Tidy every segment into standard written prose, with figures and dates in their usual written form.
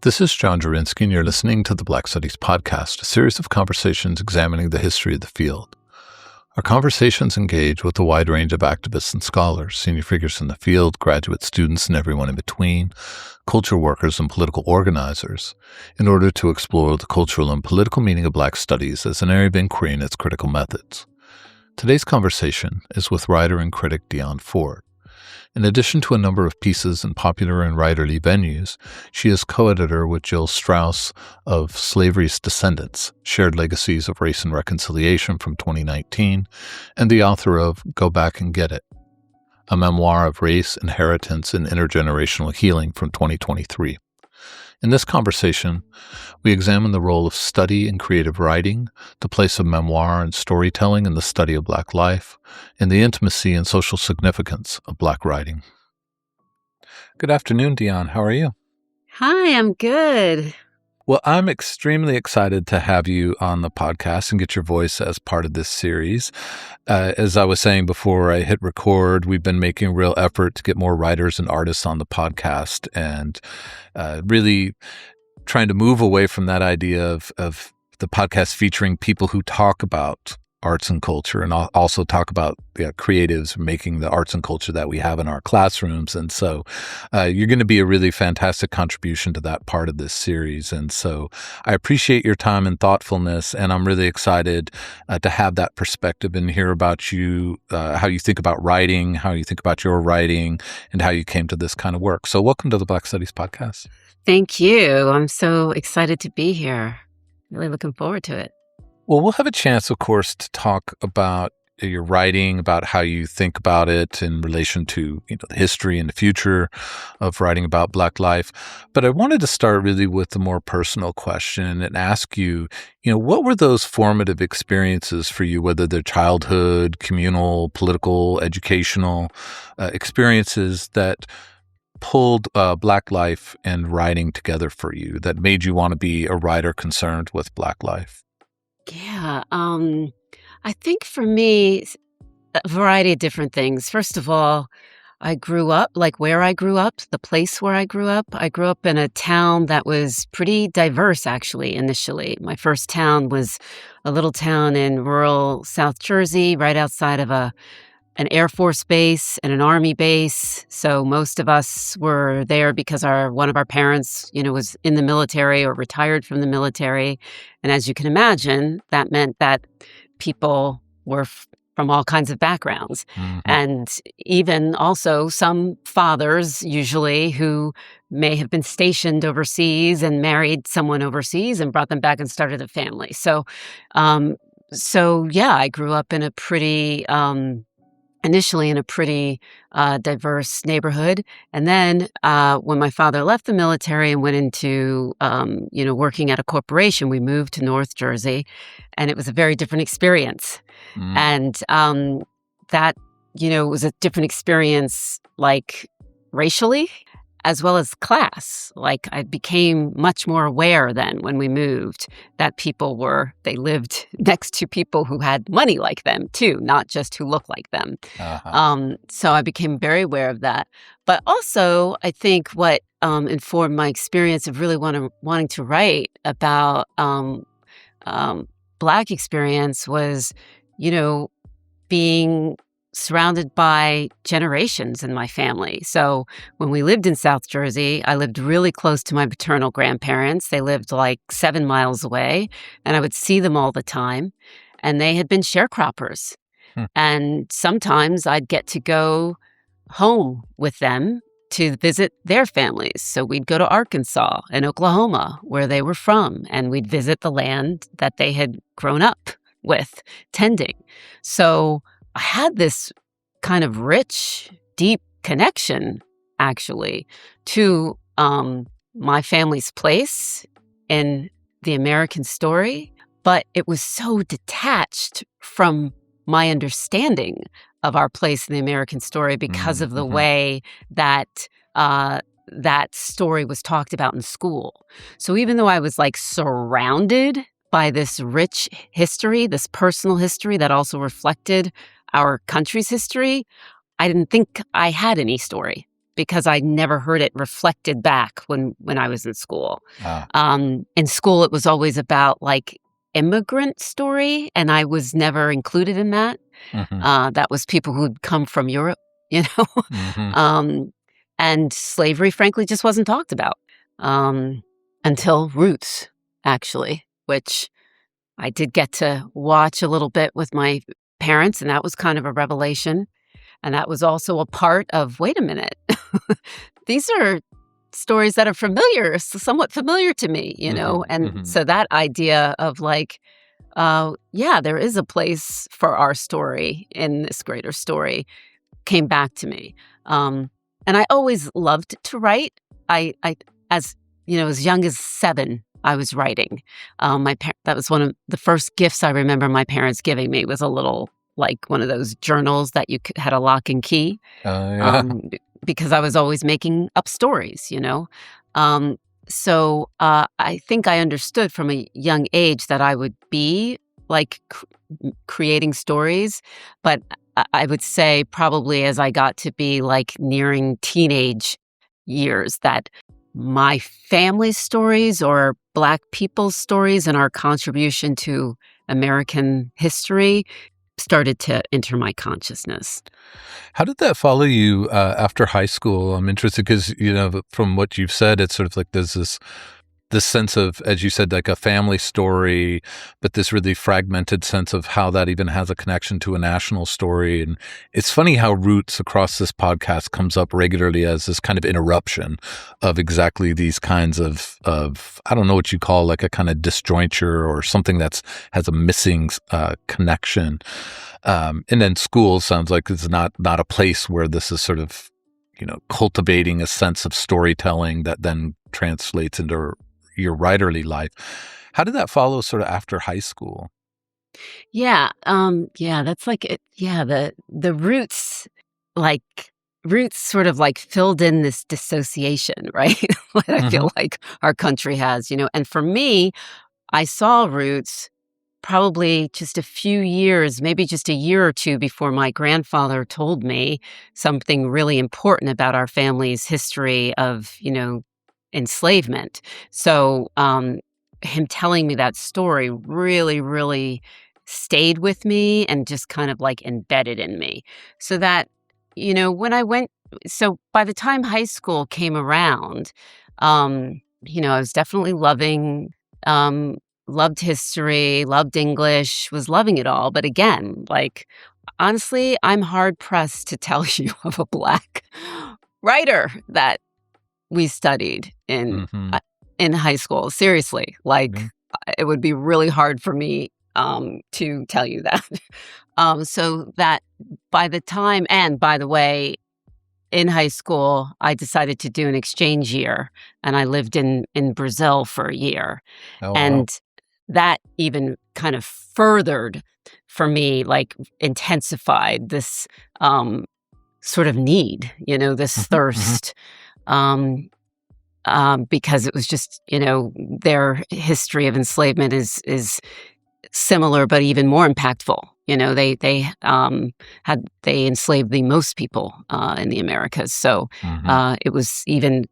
This is John Drabinski, and you're listening to the Black Studies Podcast, a series of conversations examining the history of the field. Our conversations engage with a wide range of activists and scholars, senior figures in the field, graduate students, and everyone in between, culture workers and political organizers, in order to explore the cultural and political meaning of Black studies as an area of inquiry and its critical methods. Today's conversation is with writer and critic Dionne. In addition to a number of pieces in popular and writerly venues, she is co-editor with Jill Straus of Slavery's Descendants, Shared Legacies of Race and Reconciliation from 2019, and the author of Go Back and Get It, a memoir of race, inheritance, and intergenerational healing from 2023. In this conversation, we examine the role of study in creative writing, the place of memoir and storytelling in the study of Black life, and the intimacy and social significance of Black writing. Good afternoon, Dionne. How are you? Hi, I'm good. Well, I'm extremely excited to have you on the podcast and get your voice as part of this series. As I was saying before I hit record, we've been making a real effort to get more writers and artists on the podcast and really trying to move away from that idea of the podcast featuring people who talk about arts and culture and also talk about creatives making the arts and culture that we have in our classrooms. And so you're going to be a really fantastic contribution to that part of this series. And so I appreciate your time and thoughtfulness, and I'm really excited to have that perspective and hear about you, how you think about writing, how you think about your writing, and how you came to this kind of work. So welcome to the Black Studies Podcast. Thank you. I'm so excited to be here. Really looking forward to it. Well, we'll have a chance, of course, to talk about your writing, about how you think about it in relation to the history and the future of writing about Black life. But I wanted to start really with the more personal question and ask you, what were those formative experiences for you, whether they're childhood, communal, political, educational experiences that pulled Black life and writing together for you, that made you want to be a writer concerned with Black life? Yeah, I think for me, a variety of different things. First of all, I grew up, where I grew up, the place where I grew up in a town that was pretty diverse, actually, initially. My first town was a little town in rural South Jersey, right outside of an Air Force base and an Army base. So most of us were there because one of our parents, was in the military or retired from the military. And as you can imagine, that meant that people were from all kinds of backgrounds. Mm-hmm. And even also some fathers, usually, who may have been stationed overseas and married someone overseas and brought them back and started a family. So I grew up in a pretty... initially in a pretty diverse neighborhood. And then when my father left the military and went into, working at a corporation, we moved to North Jersey, and it was a very different experience. Mm. And that, was a different experience, racially, as well as class. I became much more aware then when we moved that they lived next to people who had money like them too, not just who looked like them. Uh-huh. So I became very aware of that. But also, I think what informed my experience of really wanting to write about Black experience was, being surrounded by generations in my family. So when we lived in South Jersey, I lived really close to my paternal grandparents. They lived 7 miles away, and I would see them all the time. And they had been sharecroppers. And sometimes I'd get to go home with them to visit their families. So we'd go to Arkansas and Oklahoma, where they were from, and we'd visit the land that they had grown up with, tending. So I had this kind of rich, deep connection, actually, to my family's place in the American story, but it was so detached from my understanding of our place in the American story because of the way that that story was talked about in school. So even though I was surrounded by this rich history, this personal history that also reflected our country's history, I didn't think I had any story. because I never heard it reflected back when I was in school. Ah. In school, it was always about like immigrant story, and I was never included in that. Mhm. That was people who'd come from Europe, you know? Mhm. um, and slavery, frankly, just wasn't talked about until Roots, actually, which I did get to watch a little bit with my parents, and that was kind of a revelation. And that was also a part of, wait a minute, these are stories that are familiar, somewhat familiar to me, you know? Mhm. And Mhm. so that idea of like, yeah, there is a place for our story in this greater story came back to me. Um, and I always loved to write. I, as you know, as young as 7, I was writing. That was one of the first gifts I remember my parents giving me was a little like one of those journals that had a lock and key, Yeah. because I was always making up stories, you know. Um, I think I understood from a young age that I would be like creating stories, but I would say probably as I got to be like nearing teenage years that my family's stories or Black people's stories and our contribution to American history started to enter my consciousness. How did that follow you after high school? I'm interested because, from what you've said, it's sort of like there's this sense of, as you said, like a family story, but this really fragmented sense of how that even has a connection to a national story. And it's funny how Roots across this podcast comes up regularly as this kind of interruption of exactly these kinds of I don't know what you call like a kind of disjointure or something has a missing connection. And then school sounds like it's not a place where this is sort of, cultivating a sense of storytelling that then translates into your writerly life. How did that follow sort of after high school? Yeah, yeah, that's like it. Yeah, the like roots sort of like filled in this dissociation, right? What I Hmm. feel like our country has, you know. And for me, I saw roots probably just a few years, maybe just a year or two before my grandfather told me something really important about our family's history of, enslavement. So, him telling me that story really, really stayed with me and just kind of like embedded in me. So that, when I went, so by the time high school came around, I was definitely um, loved history, loved English, was loving it all. But again, like, honestly, I'm hard pressed to tell you of a Black writer that we studied Hmm. in high school. Seriously, like, it would be really hard for me to tell you that. So that by the time, and by the way, in high school, I decided to do an exchange year, and I lived in Brazil for a year. Oh, wow. And that even kind of furthered for me, like intensified this sort of need, this Hmm. Hmm. thirst, um, because it was just, their history of enslavement is similar, but even more impactful. They enslaved the most people in the Americas, so Hmm. it was even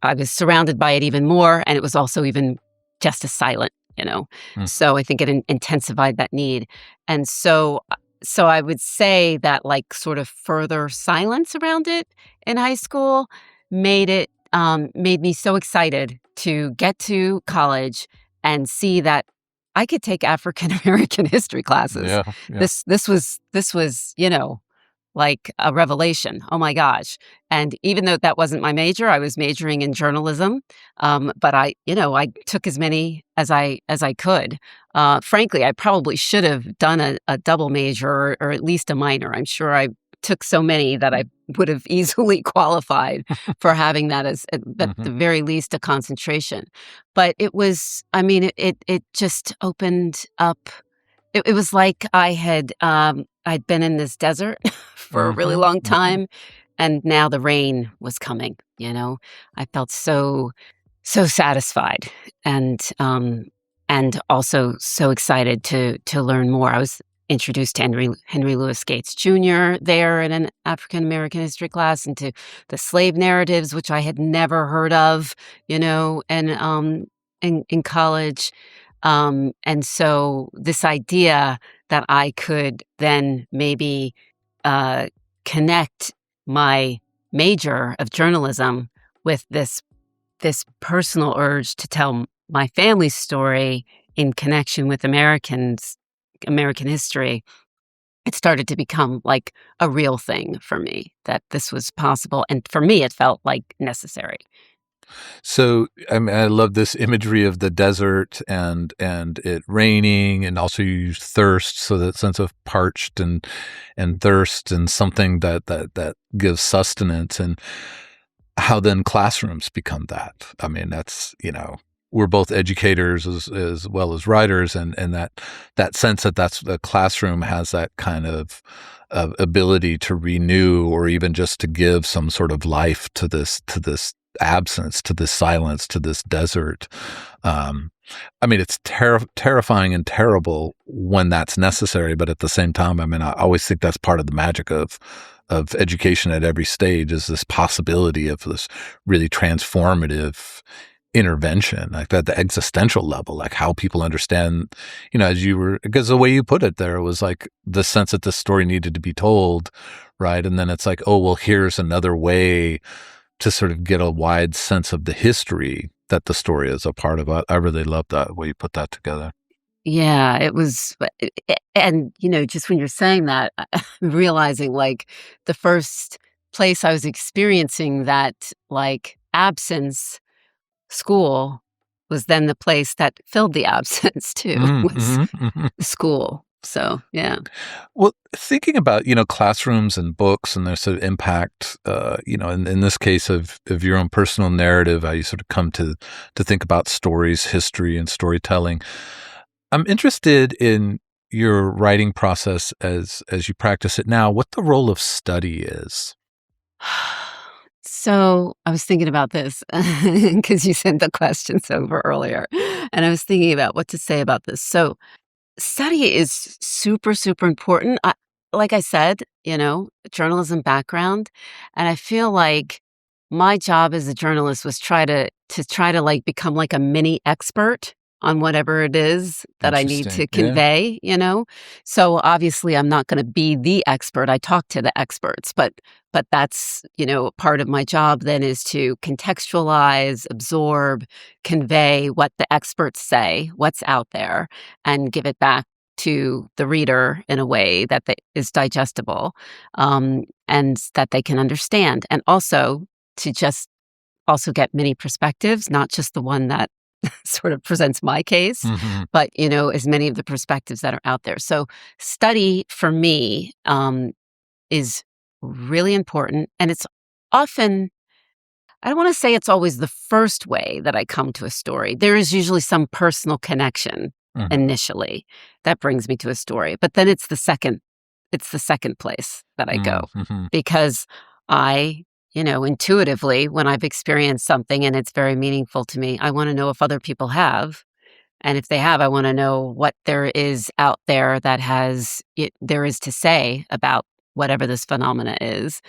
I was surrounded by it even more, and it was also even just as silent, you know? So I think it intensified that need. And so I would say that, like, sort of further silence around it in high school made me so excited to get to college and see that I could take African American history classes. Yeah, yeah. This was, like a revelation. Oh my gosh. And even though that wasn't my major, I was majoring in journalism. But I took as many as I could. Frankly, I probably should have done a double major or at least a minor. I'm sure I took so many that I would have easily qualified for having that as at Hmm. the very least a concentration. But it was, I mean, it just opened up. It was like I'd been in this desert for a really Hmm. long Hmm. time, and now the rain was coming, you know? I felt so satisfied and also so excited to learn more. introduced to Henry Louis Gates Jr. there in an African American history class, and to the slave narratives, which I had never heard of, and in college. And so this idea that I could then maybe connect my major of journalism with this personal urge to tell my family's story in connection with American history, it started to become like a real thing for me, that this was possible. And for me, it felt like necessary. So, I mean, I love this imagery of the desert and it raining, and also you use thirst, so that sense of parched and thirst, and something that gives sustenance, and how then classrooms become that. I mean, that's, we're both educators as well as writers, and that sense that that's the classroom has that kind of ability to renew, or even just to give some sort of life to this absence, to this silence, to this desert. I mean, it's terrifying and terrible when that's necessary, but at the same time, I mean, I always think that's part of the magic of education at every stage, is this possibility of this really transformative intervention, like at the existential level, like how people understand, because the way you put it there was like the sense that this story needed to be told, right? And then it's like, oh, well, here's another way to sort of get a wide sense of the history that the story is a part of. I really love that way you put that together. Yeah, it was, and just when you're saying that, I'm realizing like the first place I was experiencing that like absence, school, was then the place that filled the absence too, was school. So, yeah. Well, thinking about, classrooms and books and their sort of impact, in this case of your own personal narrative, how you sort of come to think about stories, history, and storytelling. I'm interested in your writing process as you practice it now, what the role of study is. So I was thinking about this because you sent the questions over earlier, and I was thinking about what to say about this. So study is super, super important. Like I said, journalism background, and I feel like my job as a journalist was try to like become like a mini expert on whatever it is that I need Interesting. to Yeah. convey. So obviously I'm not going to be the expert. I talk to the experts, but that's, part of my job then is to contextualize, absorb, convey what the experts say, what's out there, and give it back to the reader in a way that is digestible, and that they can understand. And also to just also get many perspectives, not just the one that sort of presents my case, but, as many of the perspectives that are out there. So study for me is really important. And it's often, I don't want to say it's always the first way that I come to a story. There is usually some personal connection initially that brings me to a story. But then it's the second place that I go, because I, intuitively, when I've experienced something and it's very meaningful to me, I want to know if other people have. And if they have, I want to know what there is out there that there is to say about whatever this phenomena is,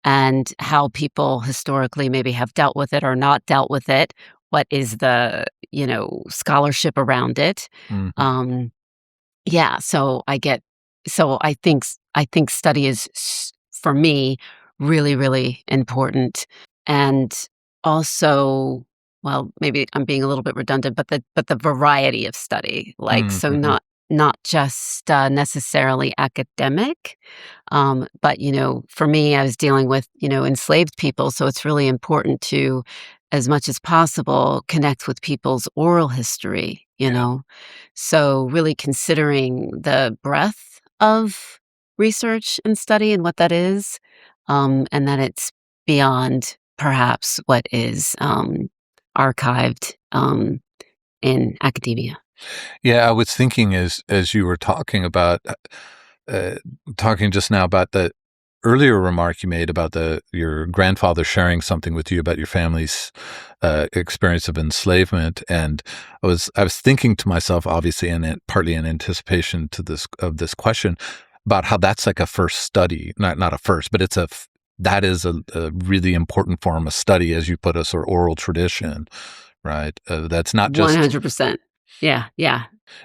and how people historically maybe have dealt with it or not dealt with it. What is the, scholarship around it? Yeah. So I think study is, for me, really, really important. And also, well, maybe I'm being a little bit redundant, but the variety of study, like, so not just necessarily academic, but, for me, I was dealing with, enslaved people. So it's really important to, as much as possible, connect with people's oral history, So really considering the breadth of research and study and what that is, and that it's beyond perhaps what is archived in academia. Yeah, I was thinking as you were talking about talking just now about the earlier remark you made about your grandfather sharing something with you about your family's experience of enslavement, and I was thinking to myself, obviously, and partly in anticipation to this question, about how that's like a first study, not a first, but that is a really important form of study, as you put us, or oral tradition, right? That's not just 100%. Yeah, yeah.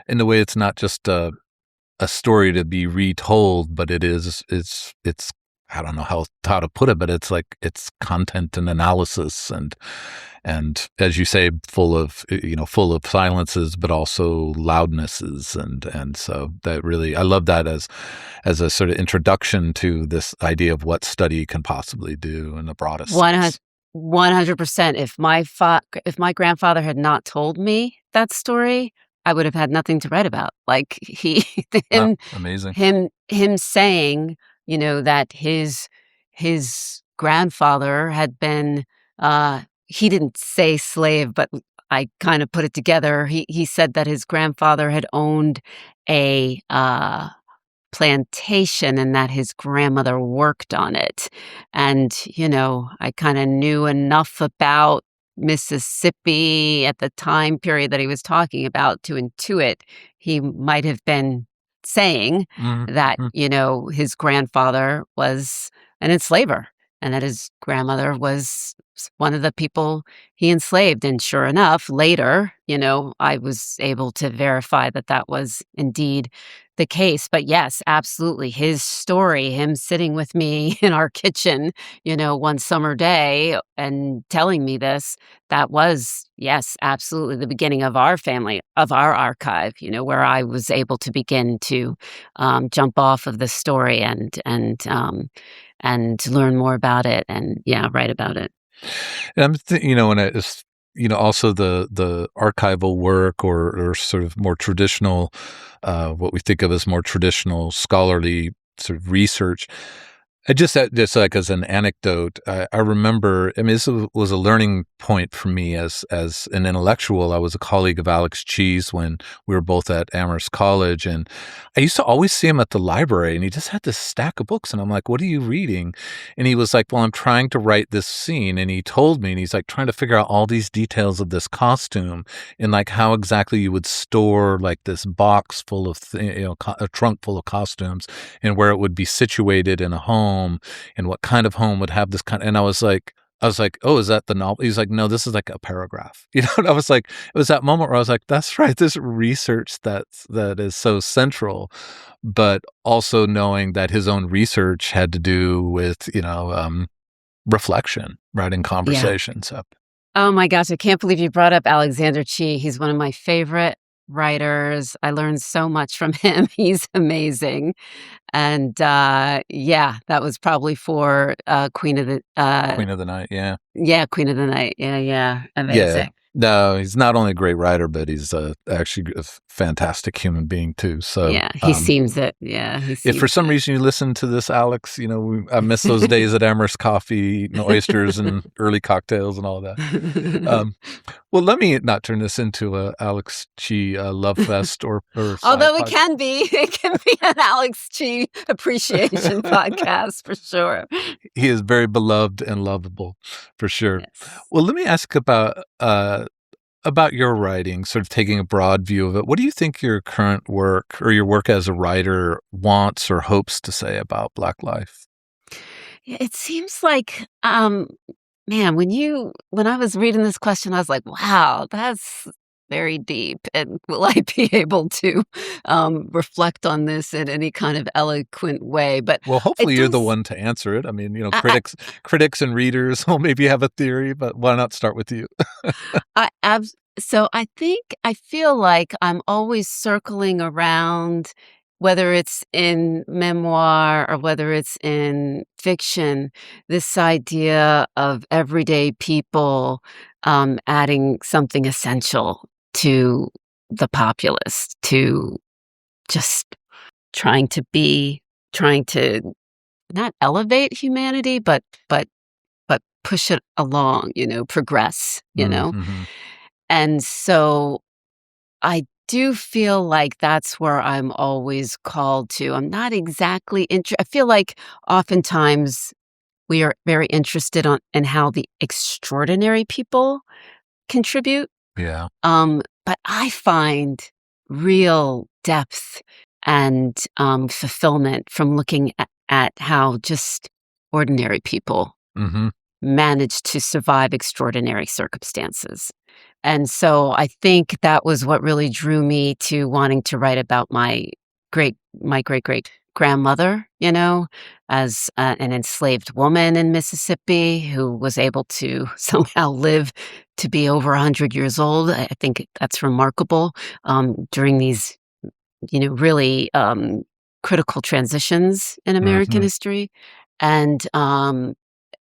in the way it's not just a story to be retold, but it's I don't know how to put it, but it's content and analysis and as you say, full of silences, but also loudnesses, and so that really, I love that as a sort of introduction to this idea of what study can possibly do in the broadest sense. 100%. If my grandfather had not told me that story, I would have had nothing to write about. Like Wow, amazing. him saying, that his grandfather had been, he didn't say slave, but I kind of put it together. He said that his grandfather had owned a plantation and that his grandmother worked on it. And, I kind of knew enough about Mississippi at the time period that he was talking about to intuit he might have been saying that, Mm-hmm. his grandfather was an enslaver and that his grandmother was one of the people he enslaved. And sure enough, later, I was able to verify that that was indeed the case. But yes, absolutely. His story, him sitting with me in our kitchen, one summer day and telling me this, that was, yes, absolutely the beginning of our family, of our archive, where I was able to begin to jump off of the story and learn more about it and, write about it. And and it's, also the archival work or sort of more traditional, what we think of as more traditional scholarly sort of research. I just like as an anecdote, I remember, I mean, this was a learning point for me as an intellectual. I was a colleague of Alex Cheese when we were both at Amherst College, and I used to always see him at the library, and he just had this stack of books, and I'm like, "What are you reading?" And he was like, "Well, I'm trying to write this scene," and he told me, and he's like trying to figure out all these details of this costume and like how exactly you would store like this box full of a trunk full of costumes, and where it would be situated in a home, and what kind of home would have this kind. And I was like, "Oh, is that the novel?" He's like, "No, this is like a paragraph." And I was like, it was that moment where I was like, "That's right, this research that is so central," but also knowing that his own research had to do with reflection, right, in Yeah. conversation. So Oh my gosh, I can't believe you brought up Alexander Chee. He's one of my favorite writers. I learned so much from him. He's amazing. And that was probably for Queen of the Queen of the Night, yeah. Queen of the Night. Yeah, yeah. Yeah. Amazing. No, he's not only a great writer, but he's actually a fantastic human being too. So, Yeah, he seems it. Yeah, he if for seems some it. reason you listen to this, Alex, I miss those days at Amherst Coffee, eating oysters and early cocktails and all that. Well, let me not turn this into a Alex Chi love fest or Although sci-fi. it can be an Alex Chee appreciation podcast for sure. He is very beloved and lovable, for sure. Yes. Well, let me ask about your writing, sort of taking a broad view of it. What do you think your current work or your work as a writer wants or hopes to say about Black life? Yeah, it seems like, man, when I was reading this question, I was like, wow, that's very deep. And will I be able to reflect on this in any kind of eloquent way? But Well, hopefully it you're the does. one to answer it. I mean, I, critics and readers will maybe have a theory, but why not start with you? so I feel like I'm always circling around, whether it's in memoir or whether it's in fiction, this idea of everyday people adding something essential to the populace, to just trying to not elevate humanity, but push it along, progress. Mm-hmm. And so I do feel like that's where I'm always called to. I'm not exactly I feel like oftentimes we are very interested in how the extraordinary people contribute. Yeah. But I find real depth and fulfillment from looking at how just ordinary people Mm-hmm. manage to survive extraordinary circumstances. And so I think that was what really drew me to wanting to write about my great great grandmother, as an enslaved woman in Mississippi who was able to somehow live to be over 100 years old. I think that's remarkable during these, really critical transitions in American Mm-hmm. history. And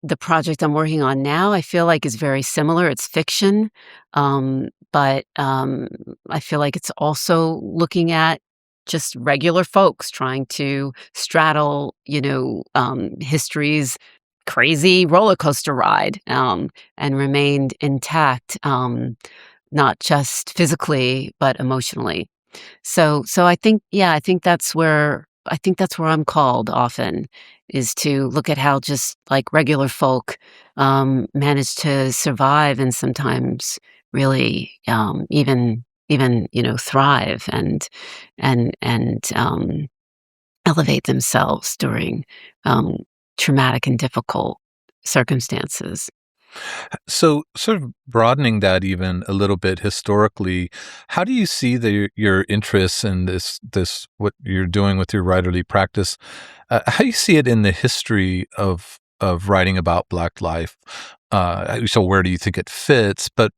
the project I'm working on now, I feel like is very similar. It's fiction, but I feel like it's also looking at just regular folks trying to straddle, history's crazy roller coaster ride, and remained intact, not just physically but emotionally. So I think that's where I'm called often, is to look at how just like regular folk manage to survive and sometimes really even thrive and elevate themselves during um, traumatic and difficult circumstances. So, sort of broadening that even a little bit historically, how do you see your interests in this what you're doing with your writerly practice? How do you see it in the history of writing about Black life? So, where do you think it fits? But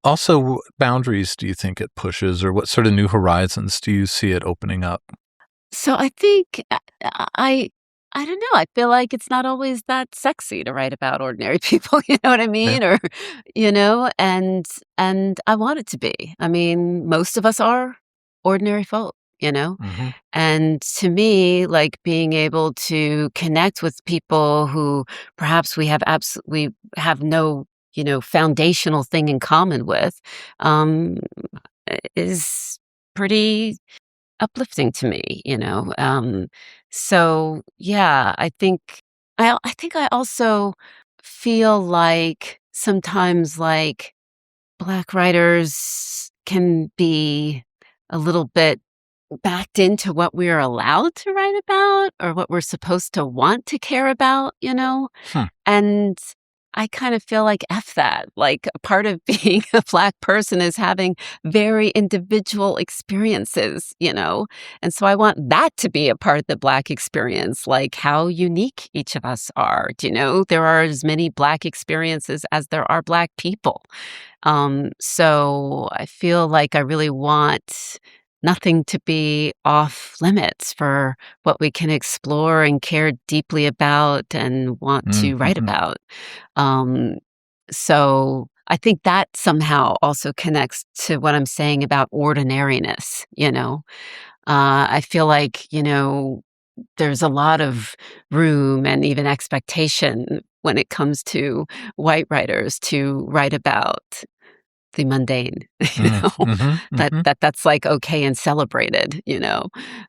also, what boundaries do you think it pushes, or what sort of new horizons do you see it opening up? So I think I don't know. I feel like it's not always that sexy to write about ordinary people, you know what I Yeah. mean? Or and I want it to be. I mean, most of us are ordinary folk. Hmm. And to me, like being able to connect with people who perhaps we have no, foundational thing in common with, um, is pretty uplifting to me. So yeah, I think I also feel like sometimes like Black writers can be a little bit backed into what we're allowed to write about or what we're supposed to want to care about. Hmm. And I kind of feel like F that. Like a part of being a Black person is having very individual experiences. And so I want that to be a part of the Black experience, like how unique each of us are. There are as many Black experiences as there are Black people. So I feel like I really want nothing to be off limits for what we can explore and care deeply about and want to write Mm-hmm. about. Um, so I think that somehow also connects to what I'm saying about ordinariness. I feel like, there's a lot of room and even expectation when it comes to white writers to write about the mundane, Mm-hmm. that Hmm. that's like okay and celebrated.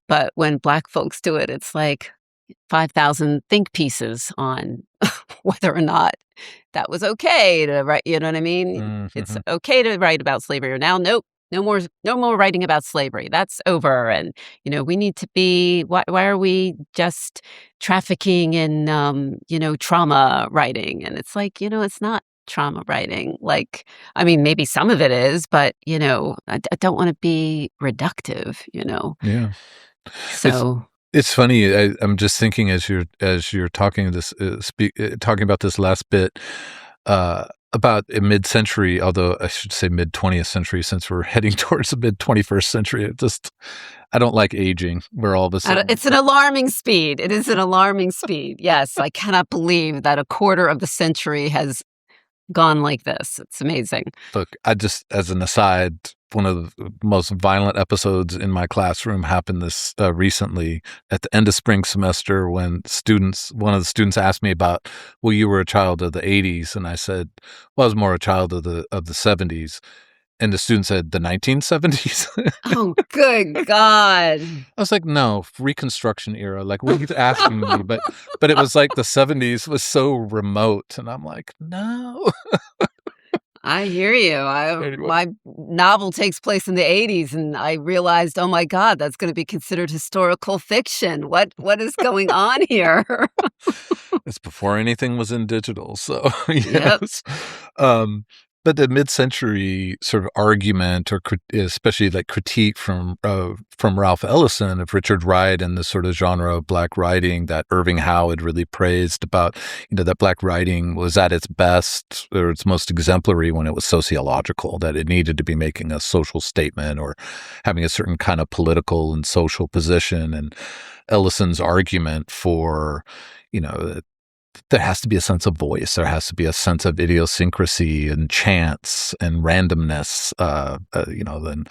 But when Black folks do it, it's like 5,000 think pieces on whether or not that was okay to write. You know what I mean? It's Hmm. okay to write about slavery, or now, nope, no more writing about slavery. That's over. And we need to be. Why are we just trafficking in trauma writing? And it's like it's not trauma writing. Like, I mean, maybe some of it is, but I don't want to be reductive. Yeah. It's So. it's funny. I'm just thinking as you're talking this talking about this last bit about a mid-century, although I should say mid-20th century, since we're heading towards the mid-21st century. I don't like aging. Where all of a sudden, It's an alarming speed. It is an alarming speed. Yes, I cannot believe that a quarter of the century has gone like this. It's amazing. look, I just, as an aside, one of the most violent episodes in my classroom happened this recently at the end of spring semester when one of the students asked me about, well, you were a child of the 80s. And I said, well, I was more a child of the 70s. And the student said the 1970s. Oh, good God. I was like, no, Reconstruction era. Like, what are you asking me? But it was like the 70s was so remote, and I'm like, no. I hear you. Anyway, My novel takes place in the '80s, and I realized, oh my God, that's going to be considered historical fiction. What is going on here? it's before anything was in digital, so Yep. yes. Um, but the mid-century sort of argument, or especially like critique from Ralph Ellison of Richard Wright and the sort of genre of black writing that Irving Howe had really praised about, that black writing was at its best or its most exemplary when it was sociological, that it needed to be making a social statement or having a certain kind of political and social position. And Ellison's argument for, there has to be a sense of voice. There has to be a sense of idiosyncrasy and chance and randomness. Then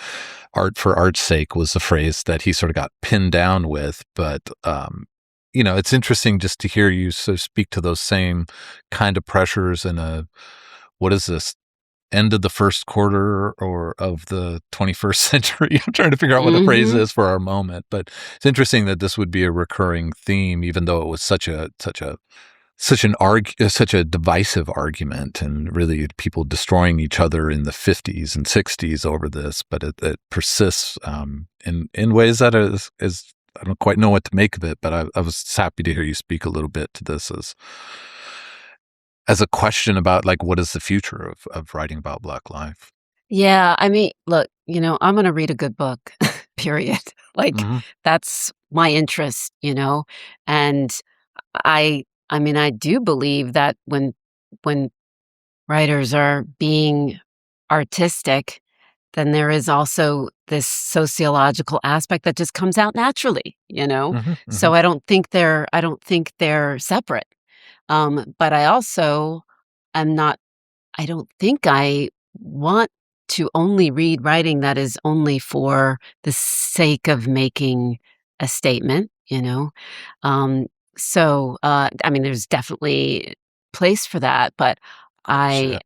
art for art's sake was the phrase that he sort of got pinned down with. But, it's interesting just to hear you sort of speak to those same kind of pressures in what is this, end of the first quarter or of the 21st century. I'm trying to figure out what the phrase Mhm. is for our moment. But it's interesting that this would be a recurring theme, even though it was such a divisive argument, and really people destroying each other in the 50s and 60s over this, but it persists in ways that is I don't quite know what to make of it. But I was happy to hear you speak a little bit to this as a question about, like, what is the future of writing about Black life. Yeah, I mean, look, I'm gonna read a good book, period. Like, Hmm. that's my interest, And I mean, I do believe that when writers are being artistic, then there is also this sociological aspect that just comes out naturally. Hmm. Hmm. So I don't think they're separate. But I also am not I don't think I want to only read writing that is only for the sake of making a statement. Um, I mean, there's definitely place for that, but Of course, I,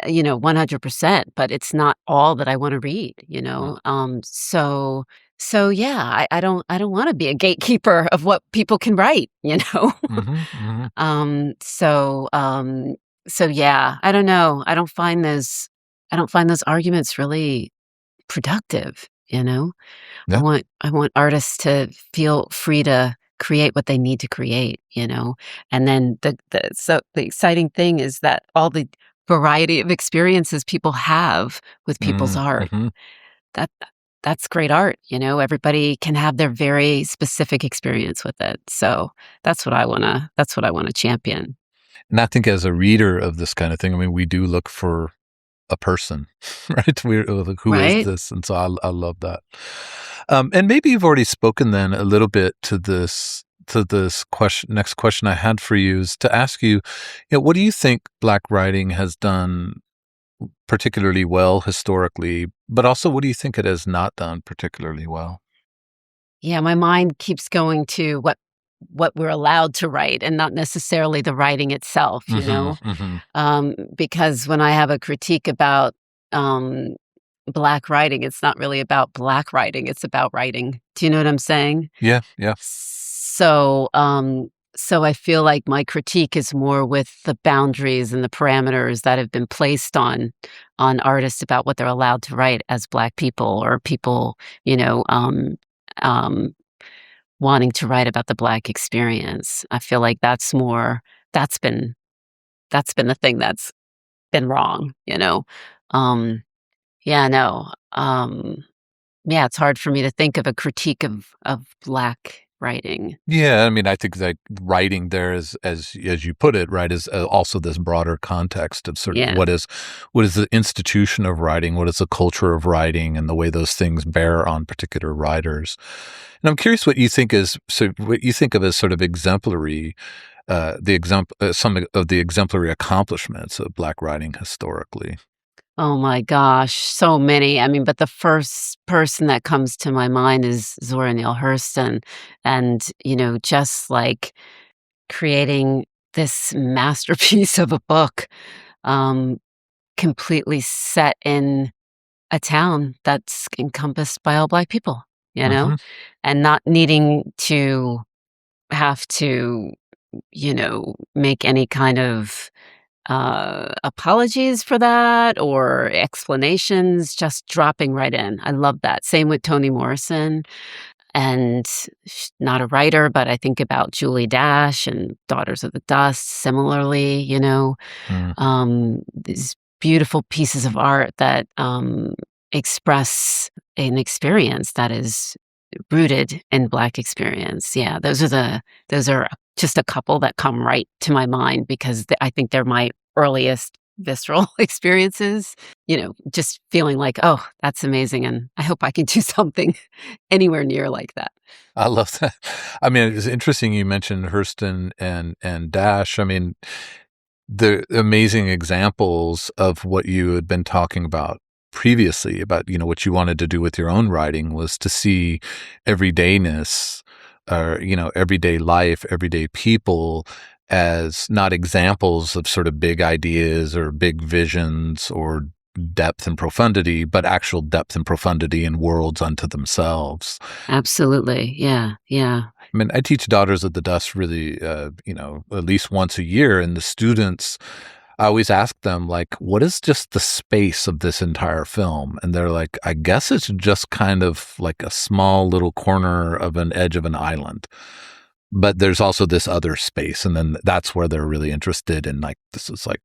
yeah. 100%, but it's not all that I want to read, Mm. so yeah, I don't want to be a gatekeeper of what people can write. Mhm, mhm. Um, so, um, so yeah, I don't know. I don't find those arguments really productive. Yeah. I want artists to feel free to create what they need to create. And then the exciting thing is that all the variety of experiences people have with people's Mm, art. mhm. That that's great art. Everybody can have their very specific experience with it. So that's what I wanna champion. And I think as a reader of this kind of thing, I mean, we do look for a person, right? We're like, who is Right? this? And so I love that. And maybe you've already spoken then a little bit to this question. Next question I had for you is to ask you, what do you think Black writing has done particularly well historically, but also what do you think it has not done particularly well? Yeah, my mind keeps going to what we're allowed to write and not necessarily the writing itself. Mhm, mhm. Because when I have a critique about, um, Black writing, it's not really about Black writing, it's about writing. Do you know what I'm saying? Yeah, yeah. So I feel like my critique is more with the boundaries and the parameters that have been placed on artists about what they're allowed to write as Black people or people, you know, um, wanting to write about the Black experience. I feel like that's been that's been the thing that's been wrong. Um, yeah, no. Yeah, it's hard for me to think of a critique of Black writing. Yeah, I mean, I think that writing there is, as you put it, right, is also this broader context of sort of Yeah. what is the institution of writing, what is the culture of writing, and the way those things bear on particular writers. And I'm curious what you think of as sort of exemplary, some of the exemplary accomplishments of Black writing historically. Oh my gosh, so many. I mean, but the first person that comes to my mind is Zora Neale Hurston, and, just, like, creating this masterpiece of a book, um, completely set in a town that's encompassed by all Black people, Hmm. and not needing to have to, make any kind of apologies for that or explanations, just dropping right in. I love that. Same with Toni Morrison. And not a writer, but I think about Julie Dash and Daughters of the Dust similarly, Mm. these beautiful pieces of art that express an experience that is rooted in Black experience. Yeah, those are just a couple that come right to my mind because I think they're my earliest visceral experiences. Just feeling like, oh, that's amazing, and I hope I can do something anywhere near like that. I love that. I mean, it's interesting you mentioned Hurston and Dash. I mean, the amazing examples of what you had been talking about previously about, what you wanted to do with your own writing was to see everydayness or, everyday life, everyday people as not examples of sort of big ideas or big visions or depth and profundity, but actual depth and profundity in worlds unto themselves. Absolutely. Yeah, yeah. I mean, I teach Daughters of the Dust really, at least once a year, and the students, I always ask them, like, what is just the space of this entire film? And they're like, I guess it's just kind of like a small little corner of an edge of an island. But there's also this other space. And then that's where they're really interested in, like, this is like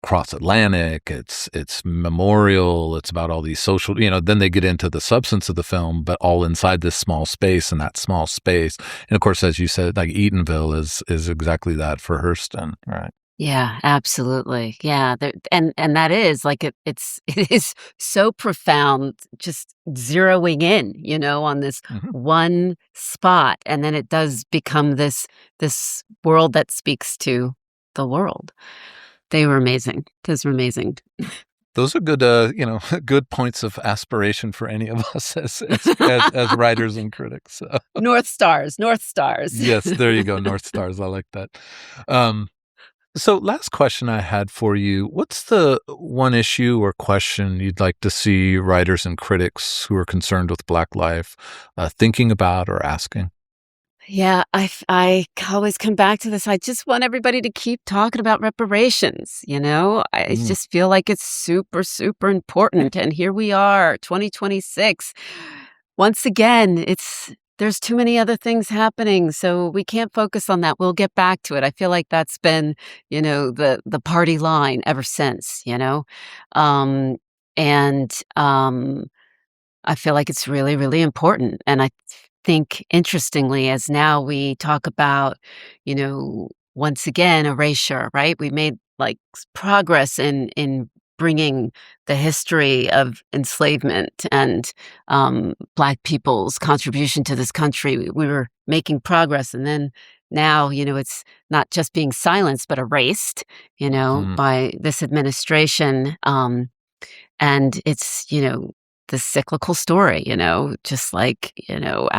cross Atlantic, it's memorial, it's about all these social, then they get into the substance of the film, but all inside this small space, and that small space. And of course, as you said, like Eatonville is exactly that for Hurston, right? Yeah, absolutely. Yeah, and that is like it is so profound just zeroing in, on this Hmm. one spot, and then it does become this world that speaks to the world. They were amazing. Those were amazing. Those are good, good points of aspiration for any of us as writers and critics. So. North Stars, North Stars. Yes, there you go, North Stars. I like that. Um, So, last question I had for you. What's the one issue or question you'd like to see writers and critics who are concerned with Black life thinking about or asking? Yeah, I always come back to this. I just want everybody to keep talking about reparations, I Mm. just feel like it's super, super important, and here we are, 2026. Once again, there's too many other things happening, so we can't focus on that. We'll get back to it. I feel like that's been, the party line ever since, Um, and I feel like it's really, really important, and I think interestingly, as now we talk about, once again, erasure, right? We made like progress in bringing the history of enslavement and Black people's contribution to this country. We were making progress, and then now, it's not just being silenced but erased, Mm. by this administration. And it's, the cyclical story, just like,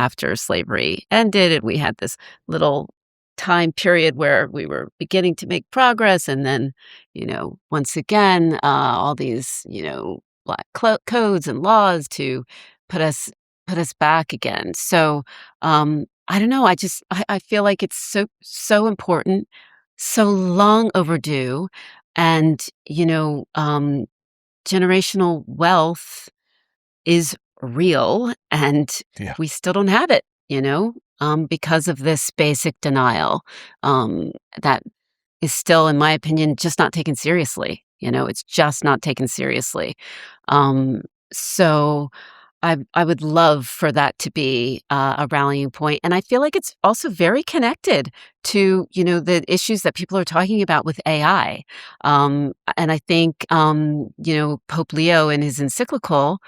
after slavery ended, and we had this little time period where we were beginning to make progress. And then, once again, all these, black codes and laws to put us put us back again. So I don't know. I feel like it's so, so important, so long overdue. And, generational wealth is real, and Yeah. we still don't have it, because of this basic denial that is still, in my opinion, just not taken seriously. It's just not taken seriously. So I would love for that to be a rallying point, and I feel like it's also very connected to the issues that people are talking about with AI. And I think Pope Leo in his encyclical,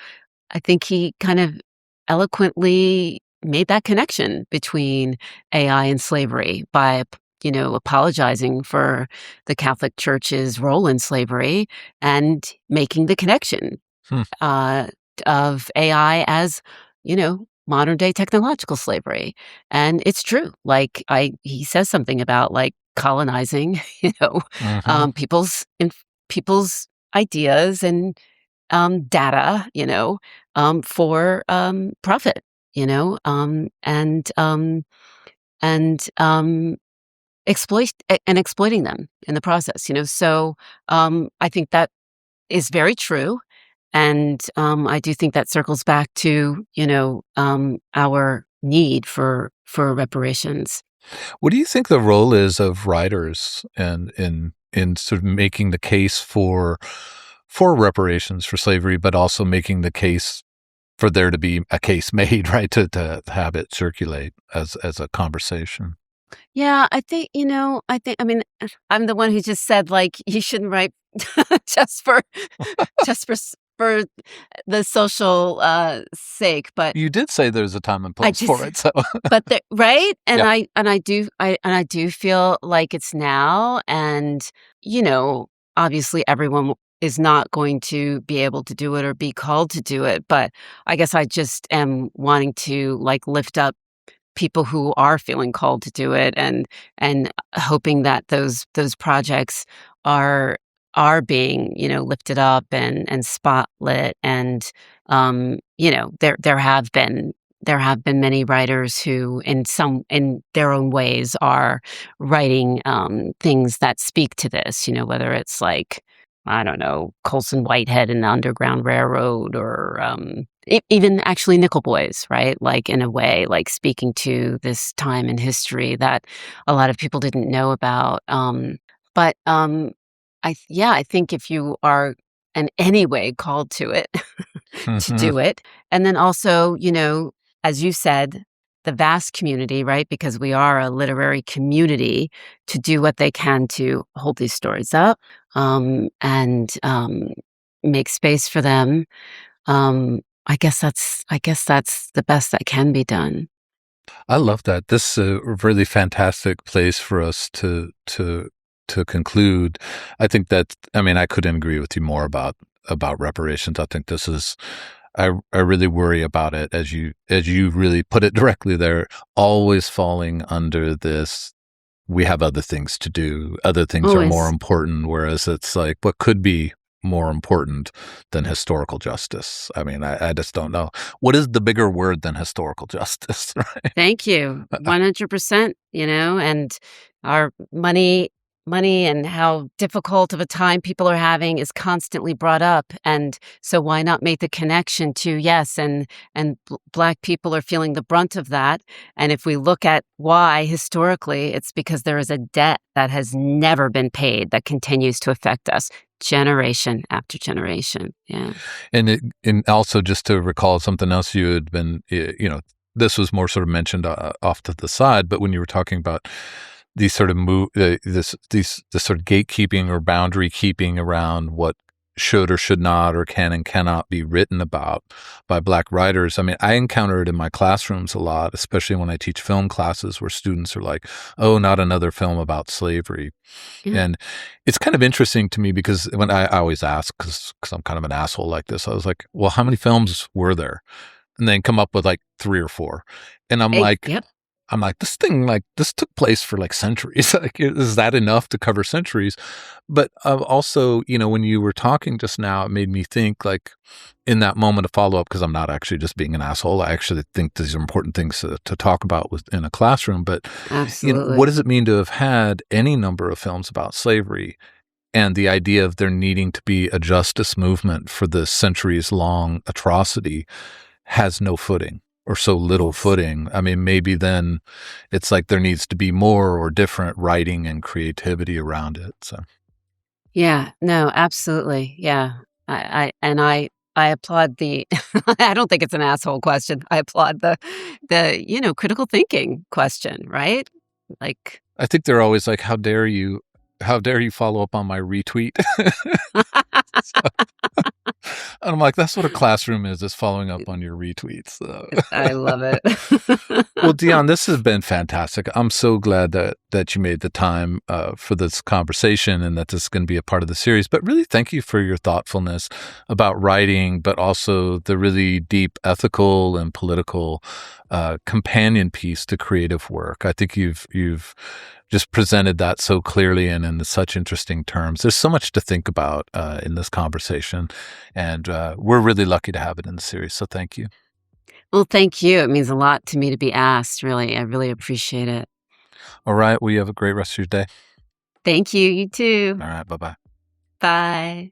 I think he kind of eloquently made that connection between AI and slavery by, apologizing for the Catholic Church's role in slavery and making the connection Hmm. uh, of AI as, modern day technological slavery. And it's true. Like he says something about like colonizing, Hmm. people's ideas and data, for profit, and exploiting them in the process. So I think that is very true, and I do think that circles back to our need for reparations. What do you think the role is of writers and in sort of making the case for reparations for slavery, but also making the case for there to be a case made, right, to have it circulate as a conversation? Yeah, I mean, I'm the one who just said, like, you shouldn't write just for for the social, sake, but You did say there's a time and I place just for it, so but the right? And yeah. I do feel like it's now, and, obviously everyone is not going to be able to do it or be called to do it, but I guess I just am wanting to, like, lift up people who are feeling called to do it, and hoping that those projects are are being, lifted up and spotlit, and there have been many writers who in their own ways are writing things that speak to this, whether it's like, I don't know, Colson Whitehead and the Underground Railroad, or even actually Nickel Boys, right? Like, in a way, like speaking to this time in history that a lot of people didn't know about. But I think if you are in any way called to it, to Mhm. do it, and then also, as you said, the vast community, right? Because we are a literary community, to do what they can to hold these stories up, and make space for them. I guess that's the best that can be done. I love that. This is a really fantastic place for us to conclude. I think that, I mean, I couldn't agree with you more about reparations. I think this is, I really worry about it, as you really put it directly there, always falling under this, we have other things to do. Other things are more Always. important, whereas it's like, what could be more important than historical justice? I mean, I just don't know. What is the bigger word than historical justice, right? Thank you. 100%, and our money and how difficult of a time people are having is constantly brought up, and so why not make the connection to, yes, and Black people are feeling the brunt of that, and if we look at why historically, it's because there is a debt that has never been paid that continues to affect us generation after generation. Yeah. And also, just to recall something else you had been, this was more sort of mentioned off to the side, but when you were talking about these sort of this sort of gatekeeping or boundary keeping around what should or should not or can and cannot be written about by Black writers. I mean, I encounter it in my classrooms a lot, especially when I teach film classes where students are like, "Oh, not another film about slavery." Yeah. And it's kind of interesting to me because when I always ask, because I'm kind of an asshole like this, I was like, well, how many films were there? And then come up with like three or four. And Yep. I'm like, this thing, like, this took place for like centuries. Like, is that enough to cover centuries? But also, when you were talking just now, it made me think, like, in that moment of follow up, because I'm not actually just being an asshole. I actually think these are important things to talk about in a classroom. But, what Absolutely. does it mean to have had any number of films about slavery? And the idea of there needing to be a justice movement for the centuries long atrocity has no footing, or so little Yes. footing. I mean, maybe then it's like there needs to be more or different writing and creativity around it. So Yeah, no, absolutely. Yeah. I applaud the I don't think it's an asshole question. I applaud the critical thinking question, right? Like, I think they're always like, how dare you follow up on my retweet? And I'm like, that's what a classroom is following up on your retweets. So. I love it. Well, Dionne, this has been fantastic. I'm so glad that you made the time for this conversation and that this is going to be a part of the series. But really, thank you for your thoughtfulness about writing, but also the really deep ethical and political companion piece to creative work. I think you've just presented that so clearly and in such interesting terms. There's so much to think about in this conversation, and we're really lucky to have it in the series. So thank you. Well, thank you. It means a lot to me to be asked, really. I really appreciate it. All right. Well, you have a great rest of your day. Thank you. You too. All right. Bye bye. Bye.